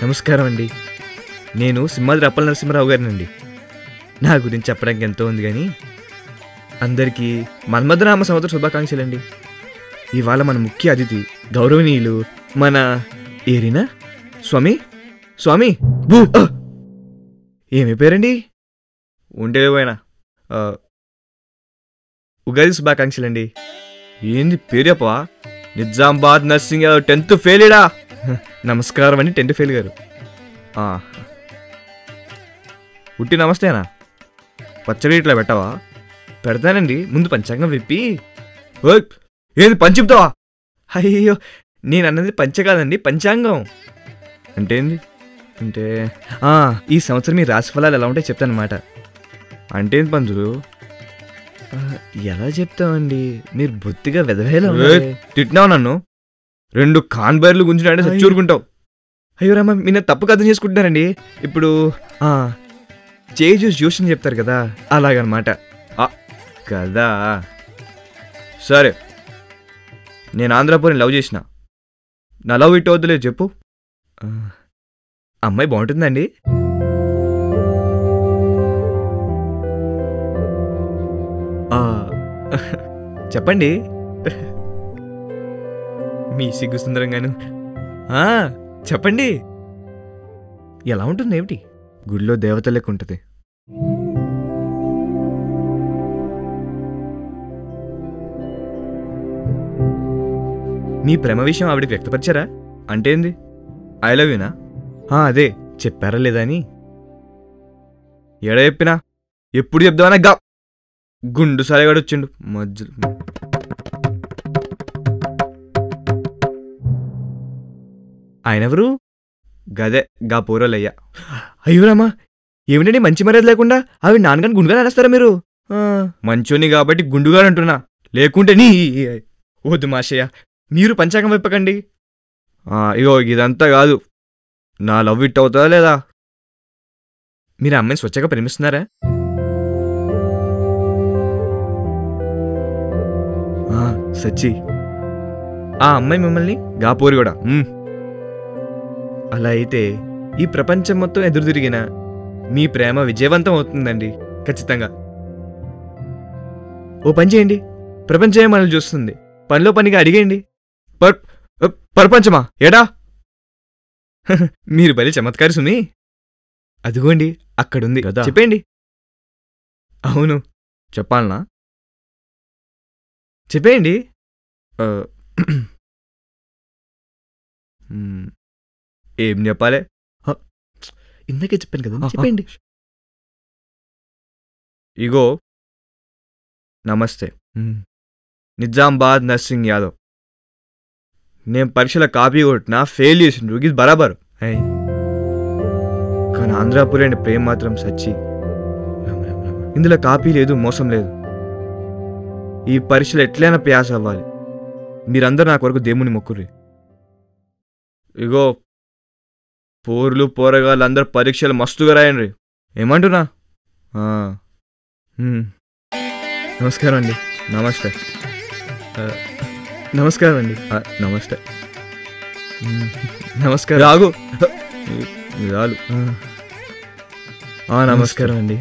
నమస్కారం అండి. నేను సింహాద్రి అప్పల నరసింహారావు గారినండి. నా గురించి చెప్పడానికి ఎంతో ఉంది కానీ అందరికీ మన్మథనామ సంవత్సర శుభాకాంక్షలండి. ఇవాళ మన ముఖ్య అతిథి గౌరవనీయులు మన ఏరినా స్వామి స్వామి భూ ఏమి పేరండి? ఉండేపోయినా ఉగాది శుభాకాంక్షలండి. ఏంది పేరు చెప్పవా? Nizamabad nursing 10th ఫెయిల్డా. నమస్కారం అండి 10th ఫెయిల్ గారు. ఉట్టి నమస్తేనా? పచ్చడి ఇట్లా పెట్టవా? పెడతానండి. ముందు పంచాంగం విప్పి. ఏంది పంచి చెప్తావా? అయ్యో నేను అన్నది పంచ కాదండి, పంచాంగం. అంటే ఏంది? అంటే ఈ సంవత్సరం మీ రాశి ఫలాలు ఎలా ఉంటాయి చెప్తానమాట. అంటే ఏంది పంతులు? ఎలా చెప్తామండి, మీరు బొత్తిగా వెదవేలా తిట్టినావు నన్ను. 2 కాన్బైర్లు గుంజినాడే చచ్చూరుకుంటావు. అయ్యో రామ, మీరు తప్పుగా అర్థం చేసుకుంటున్నారండి. ఇప్పుడు చేయి చూసి చూసి చెప్తారు కదా, అలాగనమాట కదా. సరే, నేను ఆంధ్రాపూర్ని లవ్ చేసిన. నా లవ్ ఇటు వద్దులేదు చెప్పు. అమ్మాయి బాగుంటుందండి? చెప్పండి. మీ సిగ్గు సుందరంగాను. చెప్పండి. ఎలా ఉంటుంది? ఏమిటి? గుడిలో దేవత లెక్క ఉంటుంది. మీ ప్రేమ విషయం ఆవిడికి వ్యక్తపరిచారా? అంటే ఏంది? ఐ లవ్ యూనా? అదే చెప్పారా లేదా అని. ఎడ చెప్పినా? ఎప్పుడు చెప్దామన్నా గా గుండు సరేగాడు వచ్చిండు మధ్యలో. ఆయనెవరు? గదే గా పూరలయ్యా. అయ్యోరామా, ఏమిటండి మంచి మర్యాద లేకుండా అవి నాన్నగాని గుండుగా అనేస్తారా మీరు? మంచోని కాబట్టి గుండుగా అంటున్నా, లేకుంటే నీ వద్దు మాషయ్య, మీరు పంచాంగం విప్పకండి. ఇగో ఇదంతా కాదు, నా లవ్ ఇట్ అవుతుందా లేదా? మీరు అమ్మాయిని స్వచ్ఛగా ప్రేమిస్తున్నారా? సచ్చి ఆ అమ్మాయి మిమ్మల్ని? గాపూరి కూడా. అలా అయితే ఈ ప్రపంచం మొత్తం ఎదురు తిరిగినా మీ ప్రేమ విజయవంతం అవుతుందండి ఖచ్చితంగా. ఓ పని చేయండి, ప్రపంచమే మనల్ని చూస్తుంది. పనిలో పనిగా అడిగేయండి. ప్రపంచమా ఏడా? మీరు బలి చమత్కారి సుమి. అదిగోండి అక్కడుంది, చెప్పండి. అవును, చెప్పాలనా? చెప్పేయండి. ఏం చెప్పాలి? ఇందాకే చెప్పాను కదా, చెప్పండి. ఇగో నమస్తే, నిజామాబాద్ నర్సింగ్ యాదవ్. నేను పరీక్షల కాపీ కొట్టినా ఫెయిల్ చేసిండ్రు, ఇది బరాబరు. కానీ ఆంధ్రాపూరి అంటే ప్రేమ మాత్రం సచ్చి. ఇందులో కాపీ లేదు, మోసం లేదు. ఈ పరీక్షలు ఎట్లయినా ప్యాస్ అవ్వాలి. మీరందరూ నా కొరకు దేవుని మొక్కుర్రి. ఇగో పోర్లు పోరగాళ్ళు అందరు పరీక్షలు మస్తుగా రాయండి. ఏమంటున్నా? నమస్కారం అండి. నమస్తే. నమస్కారం అండి. నమస్తే. నమస్కారం. రాగు చాలు. నమస్కారం అండి.